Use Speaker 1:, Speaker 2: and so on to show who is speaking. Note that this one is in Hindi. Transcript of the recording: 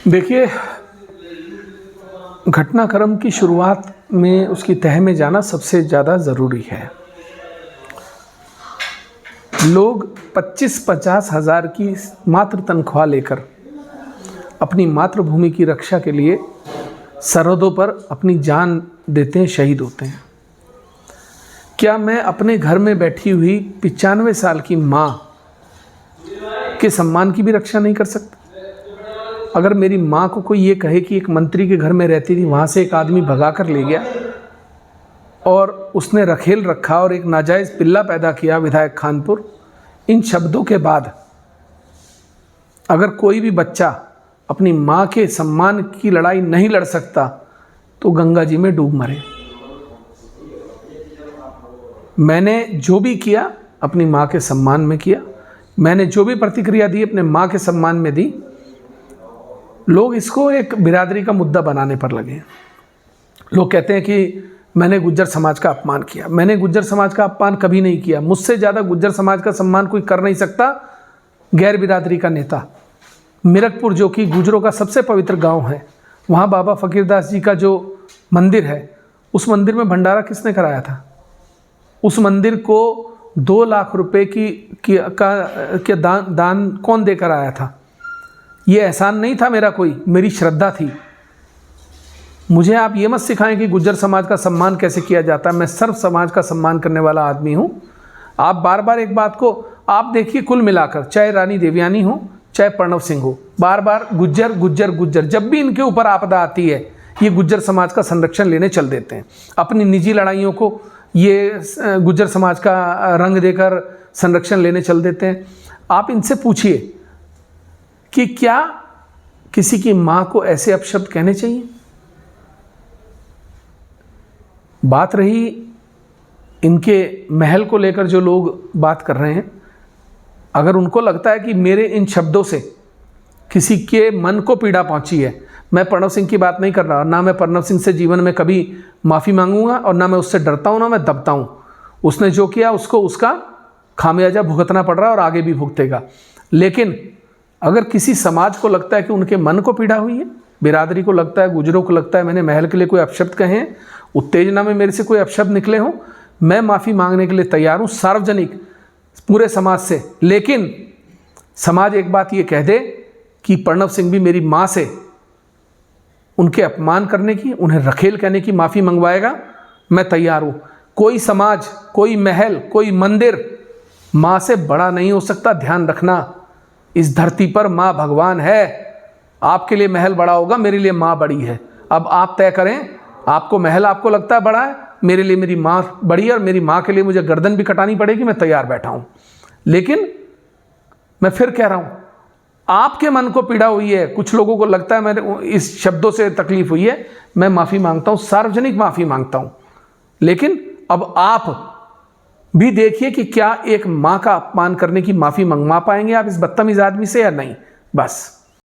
Speaker 1: देखिए, घटनाक्रम की शुरुआत में उसकी तह में जाना सबसे ज़्यादा ज़रूरी है। लोग 25-50 हज़ार की मात्र तनख्वाह लेकर अपनी मातृभूमि की रक्षा के लिए सरहदों पर अपनी जान देते हैं, शहीद होते हैं। क्या मैं अपने घर में बैठी हुई 95 साल की माँ के सम्मान की भी रक्षा नहीं कर सकता? अगर मेरी माँ को कोई ये कहे कि एक मंत्री के घर में रहती थी, वहाँ से एक आदमी भगा कर ले गया और उसने रखेल रखा और एक नाजायज़ पिल्ला पैदा किया विधायक खानपुर, इन शब्दों के बाद अगर कोई भी बच्चा अपनी माँ के सम्मान की लड़ाई नहीं लड़ सकता तो गंगा जी में डूब मरे। मैंने जो भी किया अपनी माँ के सम्मान में किया, मैंने जो भी प्रतिक्रिया दी अपने माँ के सम्मान में दी। लोग इसको एक बिरादरी का मुद्दा बनाने पर लगे। लोग कहते हैं कि मैंने गुज्जर समाज का अपमान किया। मैंने गुज्जर समाज का अपमान कभी नहीं किया। मुझसे ज़्यादा गुज्जर समाज का सम्मान कोई कर नहीं सकता। गैर बिरादरी का नेता मिरकपुर, जो कि गुजरों का सबसे पवित्र गांव है, वहाँ बाबा फकीरदास जी का जो मंदिर है, उस मंदिर में भंडारा किसने कराया था? उस मंदिर को 2 लाख रुपए का दान कौन देकर आया था? ये एहसान नहीं था मेरा, कोई मेरी श्रद्धा थी। मुझे आप ये मत सिखाएं कि गुज्जर समाज का सम्मान कैसे किया जाता है। मैं सर्व समाज का सम्मान करने वाला आदमी हूँ। आप बार बार एक बात को आप देखिए, कुल मिलाकर चाहे रानी देवयानी हो चाहे प्रणव सिंह हो, बार बार गुज्जर गुज्जर गुज्जर, जब भी इनके ऊपर आपदा आती है ये गुज्जर समाज का संरक्षण लेने चल देते हैं। अपनी निजी लड़ाइयों को ये गुज्जर समाज का रंग देकर संरक्षण लेने चल देते हैं। आप इनसे पूछिए कि क्या किसी की माँ को ऐसे अपशब्द कहने चाहिए? बात रही इनके महल को लेकर, जो लोग बात कर रहे हैं, अगर उनको लगता है कि मेरे इन शब्दों से किसी के मन को पीड़ा पहुंची है, मैं प्रणव सिंह की बात नहीं कर रहा, ना मैं प्रणव सिंह से जीवन में कभी माफ़ी मांगूंगा और ना मैं उससे डरता हूँ, ना मैं दबता हूँ। उसने जो किया उसको उसका खामियाजा भुगतना पड़ रहा है और आगे भी भुगतेगा। लेकिन अगर किसी समाज को लगता है कि उनके मन को पीड़ा हुई है, बिरादरी को लगता है, गुजरों को लगता है मैंने महल के लिए कोई अपशब्द कहे हैं, उत्तेजना में मेरे से कोई अपशब्द निकले हों, मैं माफ़ी मांगने के लिए तैयार हूँ, सार्वजनिक, पूरे समाज से। लेकिन समाज एक बात ये कह दे कि प्रणव सिंह भी मेरी माँ से उनके अपमान करने की, उन्हें रखेल कहने की माफ़ी मंगवाएगा, मैं तैयार हूँ। कोई समाज, कोई महल, कोई मंदिर माँ से बड़ा नहीं हो सकता। ध्यान रखना, इस धरती पर माँ भगवान है। आपके लिए महल बड़ा होगा, मेरे लिए माँ बड़ी है। अब आप तय करें, आपको महल आपको लगता है बड़ा है, मेरे लिए मेरी माँ बड़ी है और मेरी माँ के लिए मुझे गर्दन भी कटानी पड़ेगी, मैं तैयार बैठा हूँ। लेकिन मैं फिर कह रहा हूँ, आपके मन को पीड़ा हुई है, कुछ लोगों को लगता है मेरे इस शब्दों से तकलीफ हुई है, मैं माफ़ी मांगता हूँ, सार्वजनिक माफ़ी मांगता हूँ। लेकिन अब आप भी देखिए कि क्या एक माँ का अपमान करने की माफ़ी मंगवा पाएंगे आप इस बदतमीज़ आदमी से या नहीं। बस।